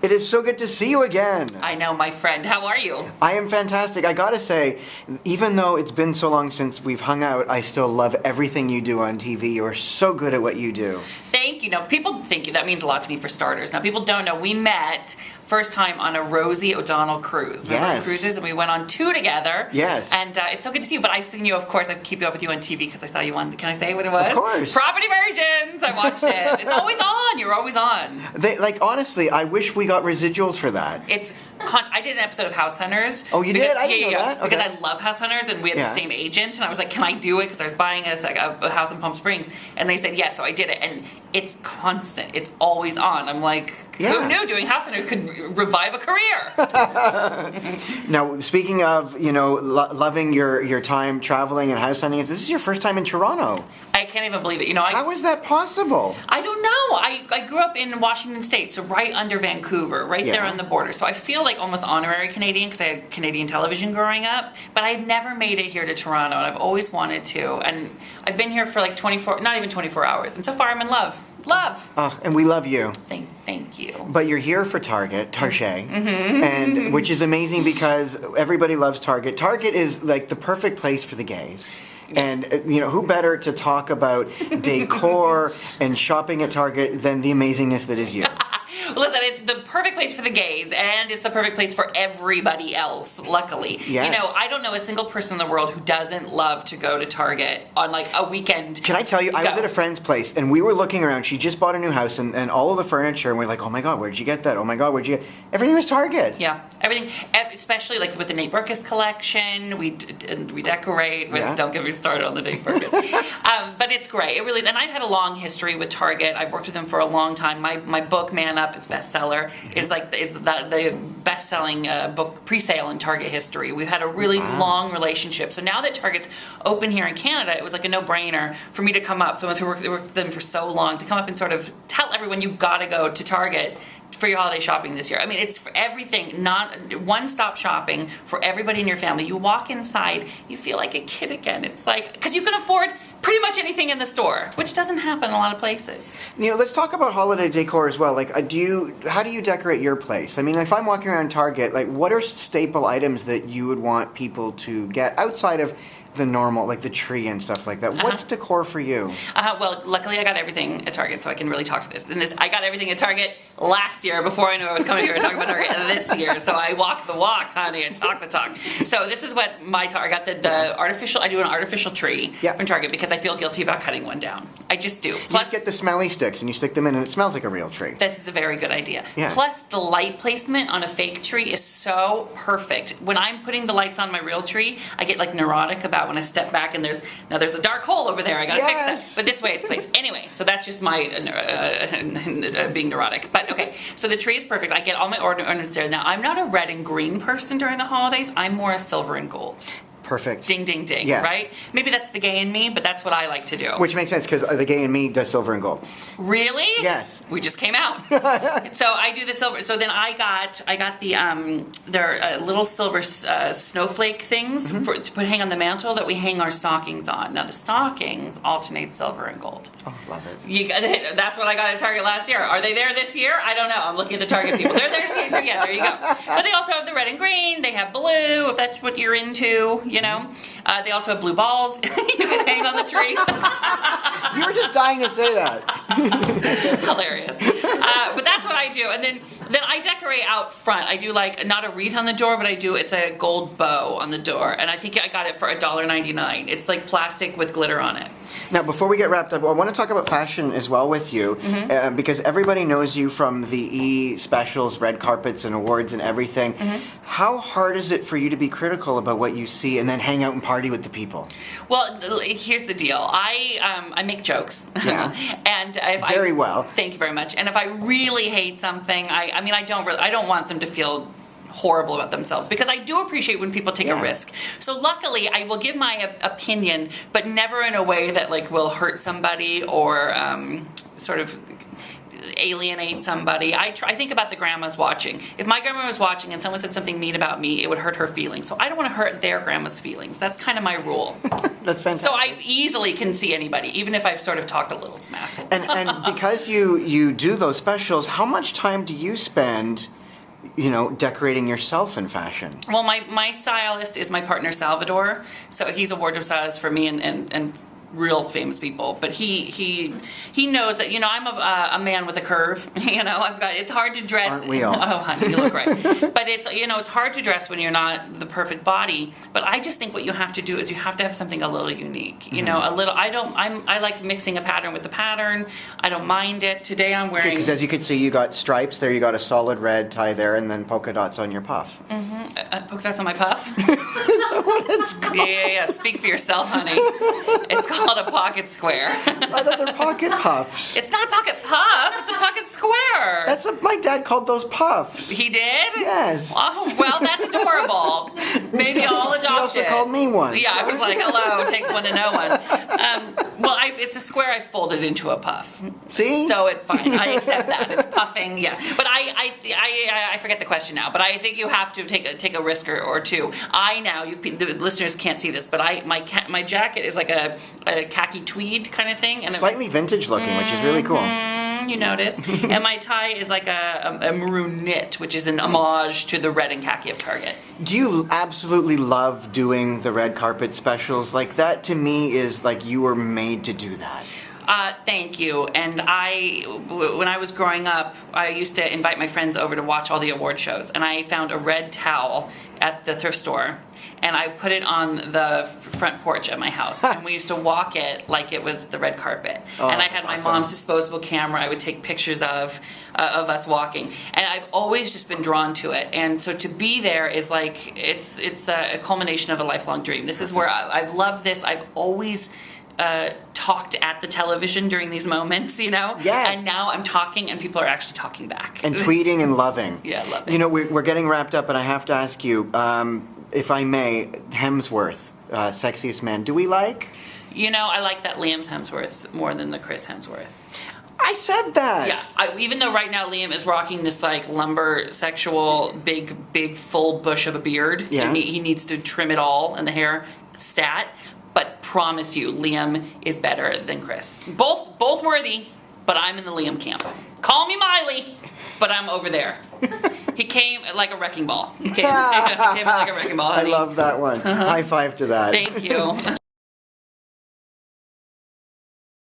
It is so good to see you again. I know, my friend. How are you? I am fantastic. I gotta say, even though it's been so long since we've hung out, I still love everything you do on TV. You are so good at what you do. Thank you. Now, people think that means a lot to me for starters. Now, people don't know. We met first time on a Rosie O'Donnell cruise. Remember the cruises? And we went on 2 together. Yes. And it's so good to see you. But I've seen you, of course. I keep you up with you on TV because I saw you on, can I say what it was? Of course. Property Virgins. I watched it. It's always on. You're always on. Honestly, I wish we got residuals for that. I did an episode of House Hunters. Oh, you did? I didn't know that. Okay. Because I love House Hunters, and we had the same agent, and I was like, can I do it? Because I was buying a house in Palm Springs, and they said yes, so I did it, and it's constant. It's always on. I'm like, who knew doing House Hunters could revive a career? Now, speaking of, loving your time traveling and house hunting, this is your first time in Toronto. I can't even believe it. How is that possible? I don't know. I grew up in Washington State, so right under Vancouver, right there on the border. So I feel like almost honorary Canadian because I had Canadian television growing up. But I've never made it here to Toronto, and I've always wanted to. And I've been here for like not even 24 hours. And so far I'm in love. Love. Oh, and we love you. Thank you. But you're here for Target, and which is amazing because everybody loves Target. Target is like the perfect place for the gays. And, who better to talk about decor and shopping at Target than the amazingness that is you? Listen, it's the perfect place for the gays, and it's the perfect place for everybody else, luckily. Yes. I don't know a single person in the world who doesn't love to go to Target on, like, a weekend. Can I tell you, I was at a friend's place, and we were looking around. She just bought a new house, and all of the furniture, and we're like, oh my God, where did you get that? Oh my God, where'd you get... Everything was Target. Yeah, everything, especially, like, with the Nate Berkus collection, we decorate. Don't get me started on the Nate Berkus. But it's great. It really is. And I've had a long history with Target. I've worked with them for a long time. My book, Man Up, its bestseller, is the best-selling book pre-sale in Target history. We've had a really long relationship. So now that Target's open here in Canada, it was like a no-brainer for me to come up. Someone who worked with them for so long to come up and sort of tell everyone you got to go to Target for your holiday shopping this year. I mean, it's for everything, not one-stop shopping for everybody in your family. You walk inside, you feel like a kid again. It's like, because you can afford pretty much anything in the store, which doesn't happen in a lot of places. Let's talk about holiday decor as well. Like, how do you decorate your place? I mean, if I'm walking around Target, like, what are staple items that you would want people to get outside of the normal, like the tree and stuff like that? What's decor for you? Well, luckily I got everything at Target, so I can really talk to this. And I got everything at Target last year before I knew I was coming here to talk about Target this year. So I walk the walk, honey, and talk the talk. So this is what I got the artificial, I do an artificial tree from Target because I feel guilty about cutting one down. I just do. Plus, you just get the smelly sticks and you stick them in and it smells like a real tree. This is a very good idea. Yeah. Plus, the light placement on a fake tree is so perfect. When I'm putting the lights on my real tree, I get like neurotic about when I step back and there's a dark hole over there. I gotta fix that. But this way it's placed. Anyway, so that's just my being neurotic. But okay, so the tree is perfect. I get all my ornaments there. Now, I'm not a red and green person during the holidays. I'm more a silver and gold. Perfect. Ding, ding, ding, yes. Right? Maybe that's the gay in me, but that's what I like to do. Which makes sense, because the gay in me does silver and gold. Really? Yes. We just came out. So I do the silver. So then I got the, they're little silver snowflake things to hang on the mantle that we hang our stockings on. Now, the stockings alternate silver and gold. Oh, love it. That's what I got at Target last year. Are they there this year? I don't know. I'm looking at the Target people. They're there this year. So yeah, there you go. But they also have the red and green. They have blue, if that's what you're into. They also have blue balls you can hang on the tree. You were just dying to say that. Hilarious. But that's what I do. And then I decorate out front. I do like not a wreath on the door, but it's a gold bow on the door. And I think I got it for $1.99. It's like plastic with glitter on it. Now, before we get wrapped up, I want to talk about fashion as well with you, because everybody knows you from the E! specials, red carpets and awards and everything. How hard is it for you to be critical about what you see and then hang out and party with the people? Well, here's the deal. I make jokes. Yeah. And if very well. Thank you very much. And if I really hate something, I don't want them to feel horrible about themselves, because I do appreciate when people take a risk. So luckily, I will give my opinion, but never in a way that like will hurt somebody or sort of alienate somebody. I think about the grandmas watching. If my grandma was watching and someone said something mean about me, it would hurt her feelings. So I don't want to hurt their grandma's feelings. That's kind of my rule. That's fantastic. So I easily can see anybody, even if I've sort of talked a little smack. And because you do those specials, how much time do you spend, decorating yourself in fashion? Well, my stylist is my partner Salvador. So he's a wardrobe stylist for me and real famous people, but he knows that I'm a man with a curve. It's hard to dress. Aren't we all? Oh, honey, you look great. But it's hard to dress when you're not the perfect body. But I just think what you have to do is you have to have something a little unique. A little. I like mixing a pattern with the pattern. I don't mind it. Today I'm wearing. Because as you can see, you got stripes there. You got a solid red tie there, and then polka dots on your puff. Polka dots on my puff. Is that what it's called? Yeah. Speak for yourself, honey. It's called a pocket square. I thought they're pocket puffs. It's not a pocket puff. It's a pocket square. That's what my dad called those puffs. He did? Yes. Oh, well, that's adorable. Maybe I'll adopt it. He also called me one. Yeah, I was like, hello, it takes one to know one. It's a square I folded into a puff. See? So it's fine. I accept that. It's puffing, yeah. But I forget the question now, but I think you have to take a risk or two. The listeners can't see this, but my jacket is like a khaki tweed kind of thing. And slightly vintage looking, which is really cool. You notice. And my tie is like a maroon knit, which is an homage to the red and khaki of Target. Do you absolutely love doing the red carpet specials? Like, that to me is like you were made to do that. Thank you. And when I was growing up, I used to invite my friends over to watch all the award shows. And I found a red towel at the thrift store, and I put it on the front porch at my house. And we used to walk it like it was the red carpet. Oh, and I had my awesome. mom's disposable camera. I would take pictures of us walking. And I've always just been drawn to it. And so to be there is like, it's a culmination of a lifelong dream. This is where I've loved this. I've always talked at the television during these moments, Yes. And now I'm talking and people are actually talking back. And tweeting and loving. Yeah, loving. We're getting wrapped up, and I have to ask you, if I may, Hemsworth, sexiest man. Do we like? I like that Liam's Hemsworth more than the Chris Hemsworth. I said that. Yeah, even though right now Liam is rocking this like lumber sexual big full bush of a beard, yeah. And he needs to trim it all and the hair stat. But promise you, Liam is better than Chris. Both worthy, but I'm in the Liam camp. Call me Miley, but I'm over there. He came like a wrecking ball. He came like a wrecking ball, honey. I love that one. High five to that. Thank you.